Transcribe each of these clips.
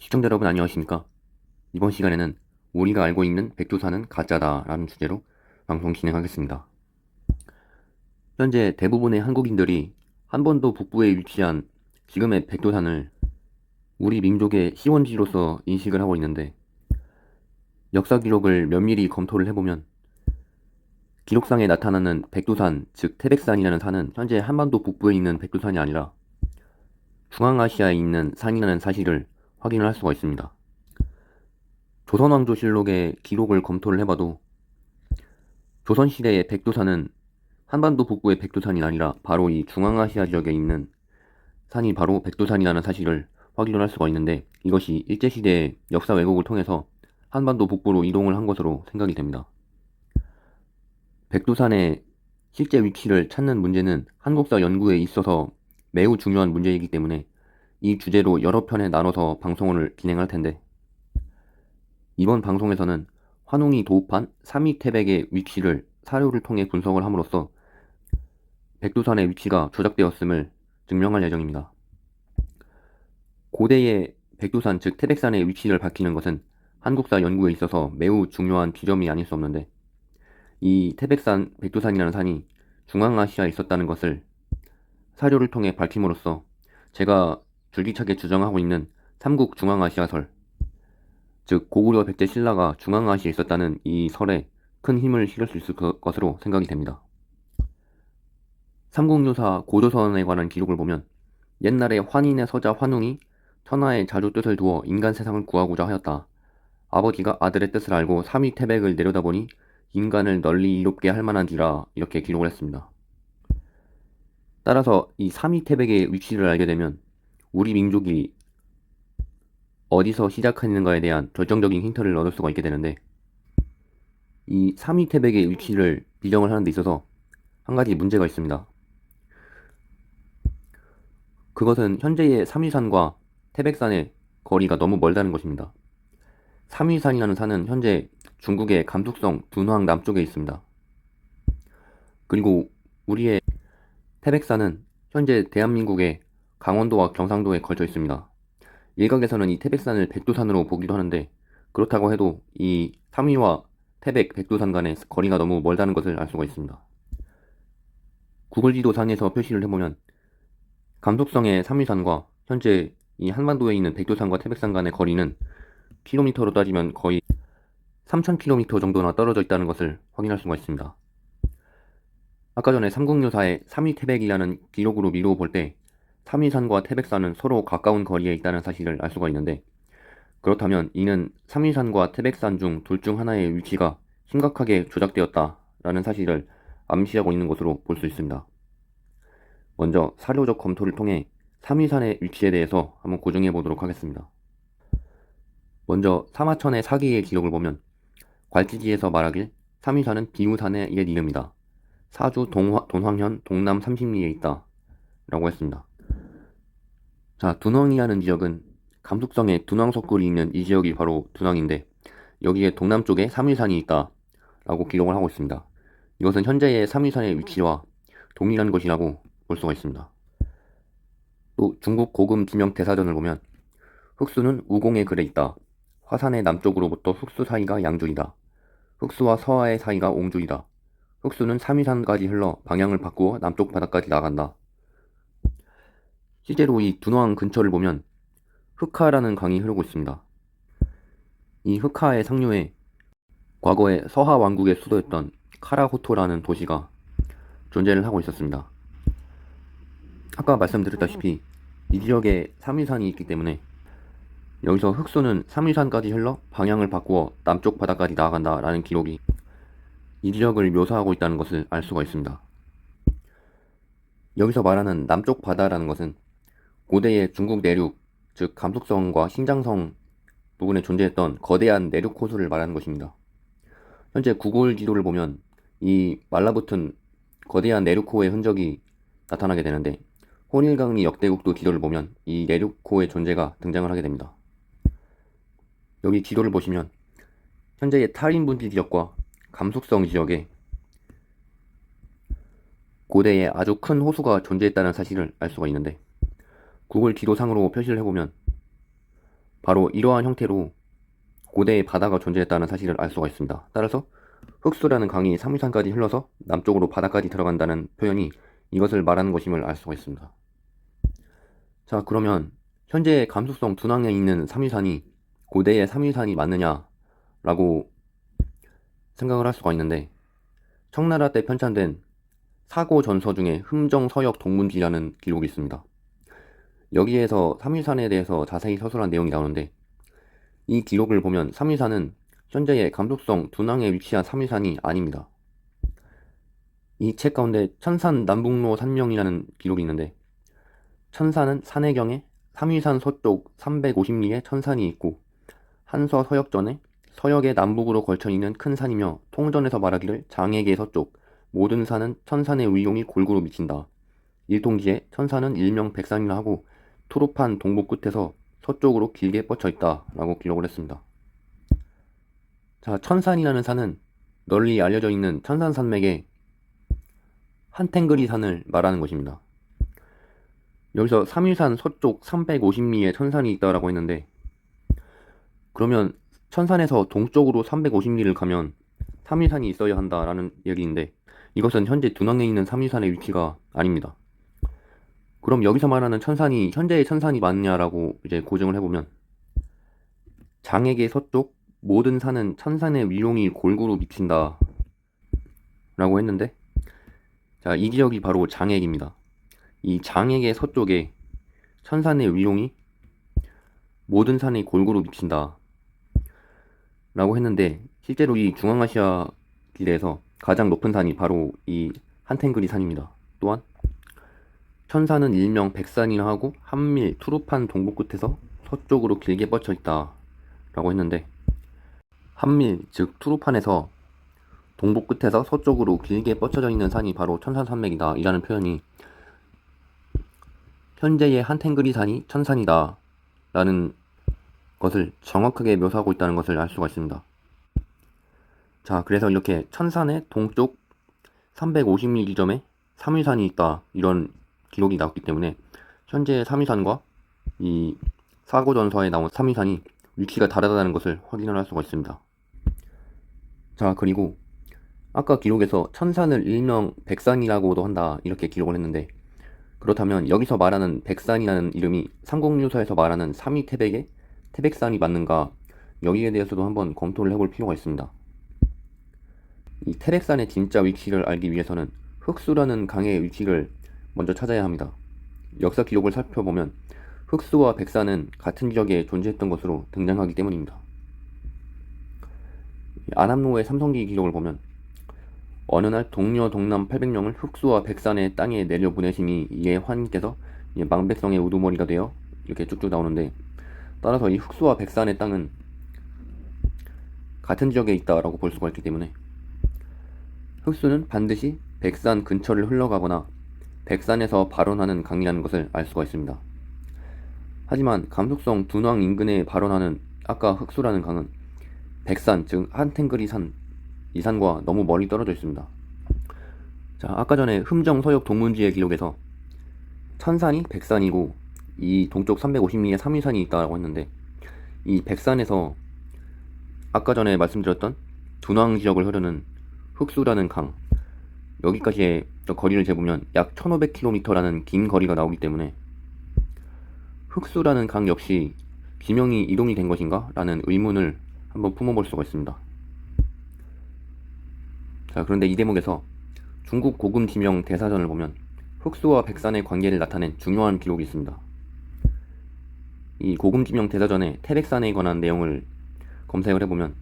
시청자 여러분 안녕하십니까? 이번 시간에는 우리가 알고 있는 백두산은 가짜다 라는 주제로 방송 진행하겠습니다. 현재 대부분의 한국인들이 한반도 북부에 위치한 지금의 백두산을 우리 민족의 시원지로서 인식을 하고 있는데, 역사 기록을 면밀히 검토를 해보면 기록상에 나타나는 백두산, 즉 태백산이라는 산은 현재 한반도 북부에 있는 백두산이 아니라 중앙아시아에 있는 산이라는 사실을 확인을 할 수가 있습니다. 조선왕조실록의 기록을 검토를 해봐도 조선시대의 백두산은 한반도 북부의 백두산이 아니라 바로 이 중앙아시아 지역에 있는 산이 바로 백두산이라는 사실을 확인을 할 수가 있는데, 이것이 일제시대의 역사 왜곡을 통해서 한반도 북부로 이동을 한 것으로 생각이 됩니다. 백두산의 실제 위치를 찾는 문제는 한국사 연구에 있어서 매우 중요한 문제이기 때문에 이 주제로 여러 편에 나눠서 방송을 진행할 텐데, 이번 방송에서는 환웅이 도읍한 삼위태백의 위치를 사료를 통해 분석을 함으로써 백두산의 위치가 조작되었음을 증명할 예정입니다. 고대의 백두산 즉 태백산의 위치를 밝히는 것은 한국사 연구에 있어서 매우 중요한 지점이 아닐 수 없는데, 이 태백산, 백두산이라는 산이 중앙아시아에 있었다는 것을 사료를 통해 밝힘으로써 제가 줄기차게 주장하고 있는 삼국 중앙아시아설, 즉 고구려 백제 신라가 중앙아시아에 있었다는 이 설에 큰 힘을 실을 수 있을 것으로 생각이 됩니다. 삼국유사 고조선에 관한 기록을 보면 옛날에 환인의 서자 환웅이 천하에 자주 뜻을 두어 인간 세상을 구하고자 하였다. 아버지가 아들의 뜻을 알고 삼위태백을 내려다보니 인간을 널리 이롭게 할 만한지라, 이렇게 기록을 했습니다. 따라서 이 삼위태백의 위치를 알게 되면 우리 민족이 어디서 시작했는가에 대한 결정적인 힌트를 얻을 수가 있게 되는데, 이 삼위태백의 위치를 비정을 하는 데 있어서 한 가지 문제가 있습니다. 그것은 현재의 삼위산과 태백산의 거리가 너무 멀다는 것입니다. 삼위산이라는 산은 현재 중국의 감속성 둔황 남쪽에 있습니다. 그리고 우리의 태백산은 현재 대한민국의 강원도와 경상도에 걸쳐 있습니다. 일각에서는 이 태백산을 백두산으로 보기도 하는데, 그렇다고 해도 이 삼위와 태백, 백두산 간의 거리가 너무 멀다는 것을 알 수가 있습니다. 구글 지도상에서 표시를 해보면 감속성의 삼위산과 현재 이 한반도에 있는 백두산과 태백산 간의 거리는 킬로미터로 따지면 거의 3000km 정도나 떨어져 있다는 것을 확인할 수가 있습니다. 아까 전에 삼국유사의 삼위태백이라는 기록으로 미루어 볼 때 삼위산과 태백산은 서로 가까운 거리에 있다는 사실을 알 수가 있는데, 그렇다면 이는 삼위산과 태백산 중 둘 중 하나의 위치가 심각하게 조작되었다라는 사실을 암시하고 있는 것으로 볼 수 있습니다. 먼저 사료적 검토를 통해 삼위산의 위치에 대해서 한번 고증해 보도록 하겠습니다. 먼저 사마천의 사기의 기록을 보면 괄지지에서 말하길 삼위산은 비우산의 옛 이름이다. 사주 돈황현 동남 30리에 있다 라고 했습니다. 자, 둔왕이라는 지역은 감속성에 둔왕석굴이 있는 이 지역이 바로 둔왕인데, 여기에 동남쪽에 삼위산이 있다 라고 기록을 하고 있습니다. 이것은 현재의 삼위산의 위치와 동일한 것이라고 볼 수가 있습니다. 또 중국 고금 지명 대사전을 보면 흑수는 우공의 글에 있다. 화산의 남쪽으로부터 흑수 사이가 양줄이다. 흑수와 서하의 사이가 옹줄이다. 흑수는 삼위산까지 흘러 방향을 바꾸어 남쪽 바다까지 나간다. 실제로 이 둔왕 근처를 보면 흑하라는 강이 흐르고 있습니다. 이 흑하의 상류에 과거에 서하 왕국의 수도였던 카라호토라는 도시가 존재를 하고 있었습니다. 아까 말씀드렸다시피 이 지역에 삼위산이 있기 때문에 여기서 흑수는 삼위산까지 흘러 방향을 바꾸어 남쪽 바다까지 나아간다라는 기록이 이 지역을 묘사하고 있다는 것을 알 수가 있습니다. 여기서 말하는 남쪽 바다라는 것은 고대의 중국 내륙, 즉 감속성과 신장성 부분에 존재했던 거대한 내륙 호수를 말하는 것입니다. 현재 구글 지도를 보면 이 말라붙은 거대한 내륙호의 흔적이 나타나게 되는데, 혼일강리 역대국도 지도를 보면 이 내륙호의 존재가 등장을 하게 됩니다. 여기 지도를 보시면 현재의 탈인분지 지역과 감속성 지역에 고대에 아주 큰 호수가 존재했다는 사실을 알 수가 있는데, 구글 지도상으로 표시를 해보면 바로 이러한 형태로 고대에 바다가 존재했다는 사실을 알 수가 있습니다. 따라서 흑수라는 강이 삼위산까지 흘러서 남쪽으로 바다까지 들어간다는 표현이 이것을 말하는 것임을 알 수가 있습니다. 자, 그러면 현재 감수성 둔왕에 있는 삼위산이 고대의 삼위산이 맞느냐라고 생각을 할 수가 있는데, 청나라 때 편찬된 사고 전서 중에 흠정서역 동문지라는 기록이 있습니다. 여기에서 삼위산에 대해서 자세히 서술한 내용이 나오는데, 이 기록을 보면 삼위산은 현재의 감독성 둔왕에 위치한 삼위산이 아닙니다. 이 책 가운데 천산 남북로 산명이라는 기록이 있는데, 천산은 산해경에 삼위산 서쪽 350리에 천산이 있고, 한서 서역전에 서역의 남북으로 걸쳐 있는 큰 산이며, 통전에서 말하기를 장액의 서쪽 모든 산은 천산의 위용이 골고루 미친다. 일통지에 천산은 일명 백산이라 하고 투루판 동북 끝에서 서쪽으로 길게 뻗쳐 있다 라고 기록을 했습니다. 자, 천산이라는 산은 널리 알려져 있는 천산산맥의 한탱그리 산을 말하는 것입니다. 여기서 삼위산 서쪽 350리에 천산이 있다라고 했는데, 그러면 천산에서 동쪽으로 350리를 가면 삼위산이 있어야 한다라는 얘기인데, 이것은 현재 둔왕에 있는 삼위산의 위치가 아닙니다. 그럼 여기서 말하는 천산이 현재의 천산이 맞냐라고 이제 고증을 해보면, 장액의 서쪽 모든 산은 천산의 위용이 골고루 미친다 라고 했는데, 자, 이 지역이 바로 장액입니다. 이 장액의 서쪽에 천산의 위용이 모든 산에 골고루 미친다 라고 했는데, 실제로 이 중앙아시아 길에서 가장 높은 산이 바로 이 한탱그리 산입니다. 또한 천산은 일명 백산이라 하고 한밀 투루판 동북 끝에서 서쪽으로 길게 뻗쳐 있다 라고 했는데, 한밀 즉 투루판에서 동북 끝에서 서쪽으로 길게 뻗쳐져 있는 산이 바로 천산산맥이다 이라는 표현이 현재의 한탱그리 산이 천산이다 라는 것을 정확하게 묘사하고 있다는 것을 알 수가 있습니다. 자, 그래서 이렇게 천산의 동쪽 350리 지점에 삼위산이 있다 이런 기록이 나왔기 때문에 현재의 삼위산과 이 사고전서에 나온 삼위산이 위치가 다르다는 것을 확인을 할 수가 있습니다. 자, 그리고 아까 기록에서 천산을 일명 백산이라고도 한다 이렇게 기록을 했는데, 그렇다면 여기서 말하는 백산이라는 이름이 삼국유사에서 말하는 삼위태백의 태백산이 맞는가, 여기에 대해서도 한번 검토를 해볼 필요가 있습니다. 이 태백산의 진짜 위치를 알기 위해서는 흑수라는 강의 위치를 먼저 찾아야 합니다. 역사 기록을 살펴보면 흑수와 백산은 같은 지역에 존재했던 것으로 등장하기 때문입니다. 안암로의 삼성기 기록을 보면 어느 날 동려 동남 800명을 흑수와 백산의 땅에 내려 보내시니 이에 환께서 망백성의 우두머리가 되어 이렇게 쭉쭉 나오는데, 따라서 이 흑수와 백산의 땅은 같은 지역에 있다라고 볼 수가 있기 때문에 흑수는 반드시 백산 근처를 흘러가거나 백산에서 발원하는 강이라는 것을 알 수가 있습니다. 하지만 감속성 둔왕 인근에 발원하는 아까 흑수라는 강은 백산 즉 한탱그리 산, 이 산과 너무 멀리 떨어져 있습니다. 자, 아까 전에 흠정서역 동문지의 기록에서 천산이 백산이고 이 동쪽 350리에 삼위산이 있다고 했는데, 이 백산에서 아까 전에 말씀드렸던 둔왕 지역을 흐르는 흑수라는 강, 여기까지의 거리를 재보면 약 1500km라는 긴 거리가 나오기 때문에 흑수라는 강 역시 지명이 이동이 된 것인가? 라는 의문을 한번 품어볼 수가 있습니다. 자, 그런데 이 대목에서 중국 고금 지명 대사전을 보면 흑수와 백산의 관계를 나타낸 중요한 기록이 있습니다. 이 고금 지명 대사전에 태백산에 관한 내용을 검색을 해보면,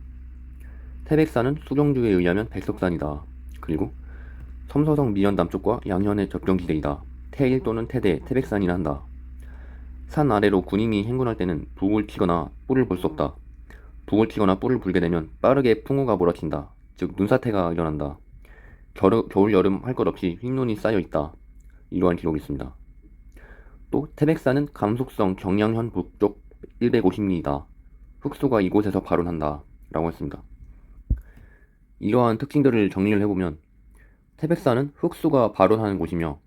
태백산은 수경주에 의하면 백석산이다. 그리고 섬서성 미연 남쪽과 양현의 접경지대이다. 태일 또는 태대, 태백산이라 한다. 산 아래로 군인이 행군할 때는 북을 튀거나 뿔을 볼 수 없다. 북을 튀거나 뿔을 불게 되면 빠르게 풍우가 몰아친다. 즉 눈사태가 일어난다. 겨울 여름 할 것 없이 흰눈이 쌓여 있다. 이러한 기록이 있습니다. 또 태백산은 감속성 경양현 북쪽 150리이다. 흑수가 이곳에서 발원한다 라고 했습니다. 이러한 특징들을 정리를 해보면 태백산은 흑수가 발원하는 곳이며,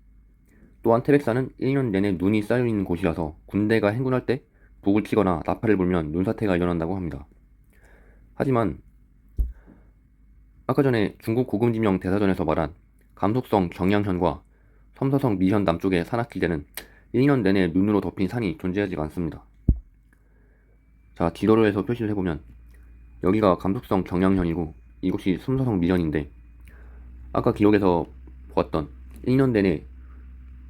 또한 태백산은 1년 내내 눈이 쌓여있는 곳이라서 군대가 행군할 때 북을 치거나 나팔을 불면 눈사태가 일어난다고 합니다. 하지만 아까 전에 중국 고금지명 대사전에서 말한 감속성 경양현과 섬서성 미현 남쪽의 산악지대는 1년 내내 눈으로 덮인 산이 존재하지가 않습니다. 자, 지도로 해서 표시를 해보면 여기가 감속성 경양현이고 이곳이 섬서성 미현인데, 아까 기록에서 보았던 1년 내내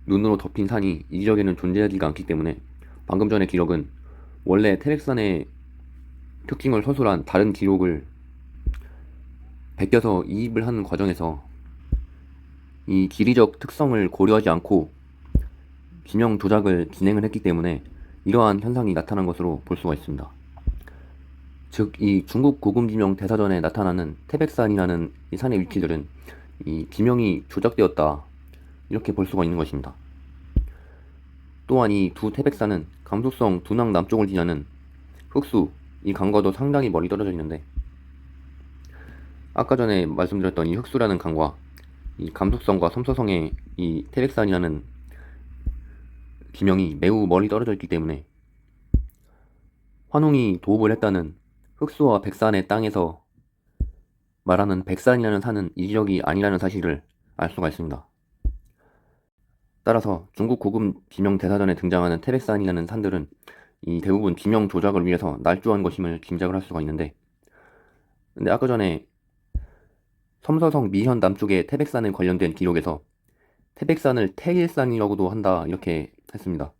눈으로 덮인 산이 이 지역에는 존재하지가 않기 때문에 방금 전의 기록은 원래 태백산의 특징을 서술한 다른 기록을 베껴서 이입을 하는 과정에서 이 지리적 특성을 고려하지 않고 지명 조작을 진행을 했기 때문에 이러한 현상이 나타난 것으로 볼 수가 있습니다. 즉, 이 중국 고금지명 대사전에 나타나는 태백산이라는 이 산의 위치들은 이 지명이 조작되었다, 이렇게 볼 수가 있는 것입니다. 또한 이 두 태백산은 감속성 둔왕 남쪽을 지나는 흑수, 이 강과도 상당히 멀리 떨어져 있는데, 아까 전에 말씀드렸던 이 흑수라는 강과 이 감속성과 섬서성의 이 태백산이라는 지명이 매우 멀리 떨어져 있기 때문에 환웅이 도읍을 했다는 흑수와 백산의 땅에서 말하는 백산이라는 산은 이 지역이 아니라는 사실을 알 수가 있습니다. 따라서 중국 고금 지명 대사전에 등장하는 태백산이라는 산들은 이 대부분 지명 조작을 위해서 날조한 것임을 짐작을 할 수가 있는데, 근데 아까 전에 섬서성 미현 남쪽의 태백산에 관련된 기록에서 태백산을 태일산이라고도 한다, 이렇게 했습니다.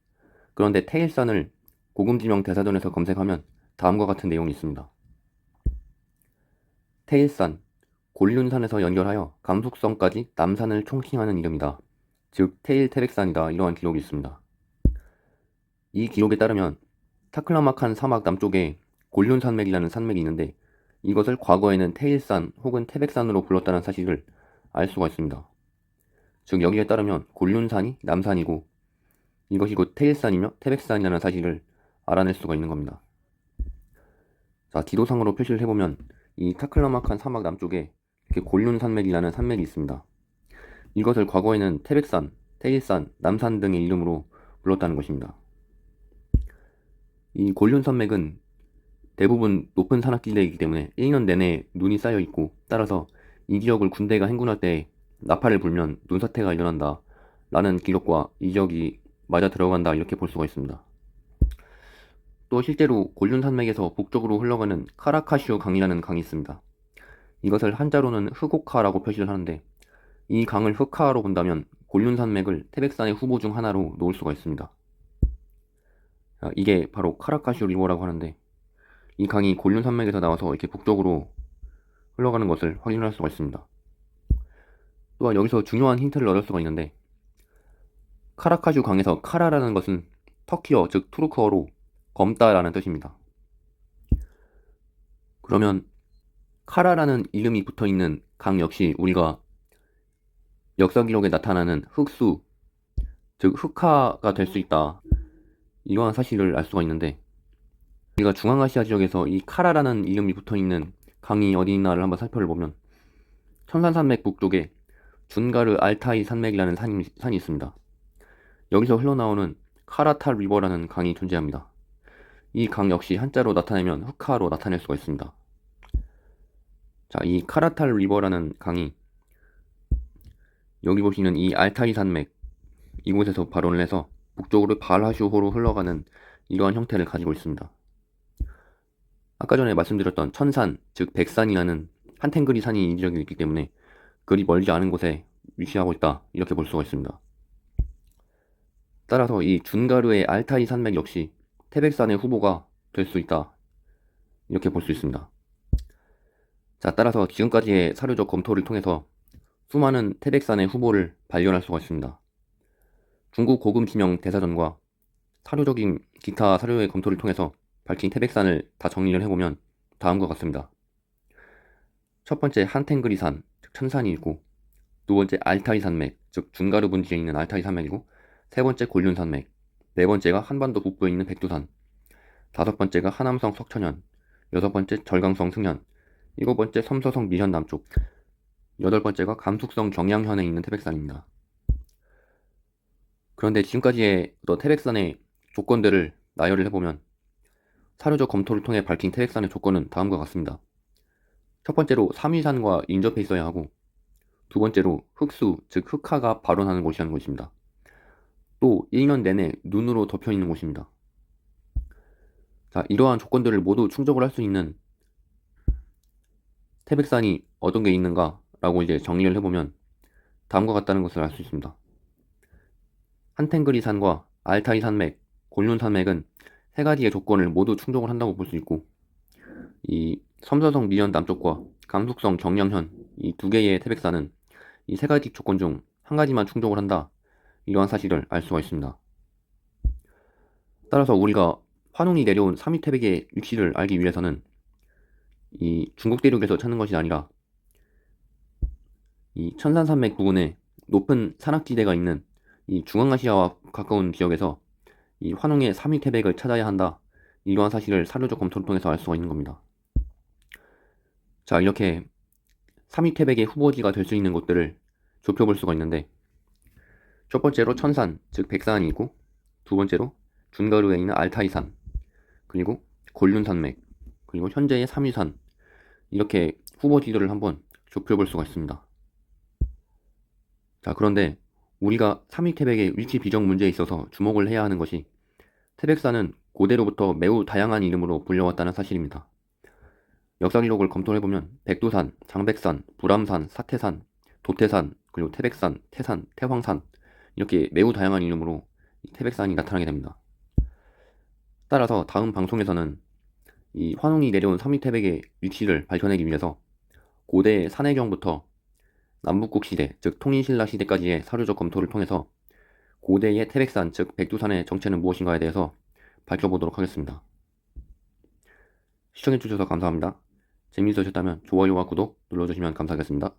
그런데 태일산을 고금지명 대사전에서 검색하면 다음과 같은 내용이 있습니다. 태일산, 곤륜산에서 연결하여 감속성까지 남산을 총칭하는 이름이다. 즉 태일 태백산이다, 이러한 기록이 있습니다. 이 기록에 따르면 타클라마칸 사막 남쪽에 곤륜산맥이라는 산맥이 있는데 이것을 과거에는 태일산 혹은 태백산으로 불렀다는 사실을 알 수가 있습니다. 즉 여기에 따르면 곤륜산이 남산이고 이것이 곧 태일산이며 태백산이라는 사실을 알아낼 수가 있는 겁니다. 자, 지도상으로 표시를 해보면 이 타클라마칸 사막 남쪽에 이렇게 곤륜산맥이라는 산맥이 있습니다. 이것을 과거에는 태백산, 태일산, 남산 등의 이름으로 불렀다는 것입니다. 이 곤륜산맥은 대부분 높은 산악지대이기 때문에 1년 내내 눈이 쌓여 있고, 따라서 이 지역을 군대가 행군할 때 나팔을 불면 눈사태가 일어난다 라는 기록과 이 지역이 맞아 들어간다, 이렇게 볼 수가 있습니다. 또 실제로 곤륜산맥에서 북쪽으로 흘러가는 카라카슈 강이라는 강이 있습니다. 이것을 한자로는 흑옥하라고 표시를 하는데 이 강을 흑하로 본다면 곤륜산맥을 태백산의 후보 중 하나로 놓을 수가 있습니다. 이게 바로 카라카슈 리버라고 하는데 이 강이 곤륜산맥에서 나와서 이렇게 북쪽으로 흘러가는 것을 확인할 수가 있습니다. 또한 여기서 중요한 힌트를 얻을 수가 있는데, 카라카슈 강에서 카라라는 것은 터키어, 즉 투르크어로 검다라는 뜻입니다. 그러면 카라라는 이름이 붙어있는 강 역시 우리가 역사 기록에 나타나는 흑수, 즉 흑하가 될 수 있다, 이러한 사실을 알 수가 있는데, 우리가 중앙아시아 지역에서 이 카라라는 이름이 붙어있는 강이 어디 있나를 한번 살펴보면 천산산맥 북쪽에 준가르 알타이 산맥이라는 산이 있습니다. 여기서 흘러나오는 카라탈 리버라는 강이 존재합니다. 이 강 역시 한자로 나타내면 흑하로 나타낼 수가 있습니다. 자, 이 카라탈 리버라는 강이 여기 보시는 이 알타이 산맥 이곳에서 발원을 해서 북쪽으로 발하슈호로 흘러가는 이러한 형태를 가지고 있습니다. 아까 전에 말씀드렸던 천산, 즉 백산이라는 한탱그리 산이 이 지역에 있기 때문에 그리 멀지 않은 곳에 위치하고 있다, 이렇게 볼 수가 있습니다. 따라서 이 준가르의 알타이 산맥 역시 태백산의 후보가 될 수 있다, 이렇게 볼 수 있습니다. 자, 따라서 지금까지의 사료적 검토를 통해서 수많은 태백산의 후보를 발견할 수가 있습니다. 중국 고금 지명 대사전과 사료적인 기타 사료의 검토를 통해서 밝힌 태백산을 다 정리를 해보면 다음과 같습니다. 첫 번째 한탱그리산, 즉 천산이 있고, 두 번째 알타이 산맥, 즉 중가르 분지에 있는 알타이 산맥이고, 세 번째 곤륜산맥, 네 번째가 한반도 북부에 있는 백두산, 다섯 번째가 하남성 석천현, 여섯 번째 절강성 승현, 일곱 번째 섬서성 미현 남쪽, 여덟 번째가 감숙성 경양현에 있는 태백산입니다. 그런데 지금까지의 태백산의 조건들을 나열을 해보면 사료적 검토를 통해 밝힌 태백산의 조건은 다음과 같습니다. 첫 번째로 삼위산과 인접해 있어야 하고, 두 번째로 흑수, 즉 흑화가 발원하는 곳이라는 것입니다. 또 1년 내내 눈으로 덮여 있는 곳입니다. 자, 이러한 조건들을 모두 충족을 할 수 있는 태백산이 어떤 게 있는가 라고 이제 정리를 해보면 다음과 같다는 것을 알 수 있습니다. 한텐그리 산과 알타이 산맥, 곤륜 산맥은 세 가지의 조건을 모두 충족을 한다고 볼 수 있고, 이 섬서성 미연 남쪽과 강숙성 경량현 이 두 개의 태백산은 이 세 가지 조건 중 한 가지만 충족을 한다, 이러한 사실을 알 수가 있습니다. 따라서 우리가 환웅이 내려온 3위 태백의 위치를 알기 위해서는 이 중국 대륙에서 찾는 것이 아니라 이 천산산맥 부근에 높은 산악지대가 있는 이 중앙아시아와 가까운 지역에서 이 환웅의 3위 태백을 찾아야 한다, 이러한 사실을 사료적 검토를 통해서 알 수가 있는 겁니다. 자, 이렇게 3위 태백의 후보지가 될 수 있는 곳들을 좁혀볼 수가 있는데, 첫 번째로 천산, 즉 백산이 있고, 두 번째로 준가루에 있는 알타이산, 그리고 곤륜산맥, 그리고 현재의 3위산, 이렇게 후보지들을 한번 좁혀볼 수가 있습니다. 자, 그런데 우리가 3위 태백의 위치 비정 문제에 있어서 주목을 해야 하는 것이, 태백산은 고대로부터 매우 다양한 이름으로 불려왔다는 사실입니다. 역사 기록을 검토해보면 백두산, 장백산, 불암산, 사태산, 도태산, 그리고 태백산, 태산, 태황산, 이렇게 매우 다양한 이름으로 태백산이 나타나게 됩니다. 따라서 다음 방송에서는 이 환웅이 내려온 3위 태백의 위치를 밝혀내기 위해서 고대 산해경부터 남북국 시대, 즉 통인신라 시대까지의 사료적 검토를 통해서 고대의 태백산, 즉 백두산의 정체는 무엇인가에 대해서 밝혀보도록 하겠습니다. 시청해주셔서 감사합니다. 재미있으셨다면 좋아요와 구독 눌러주시면 감사하겠습니다.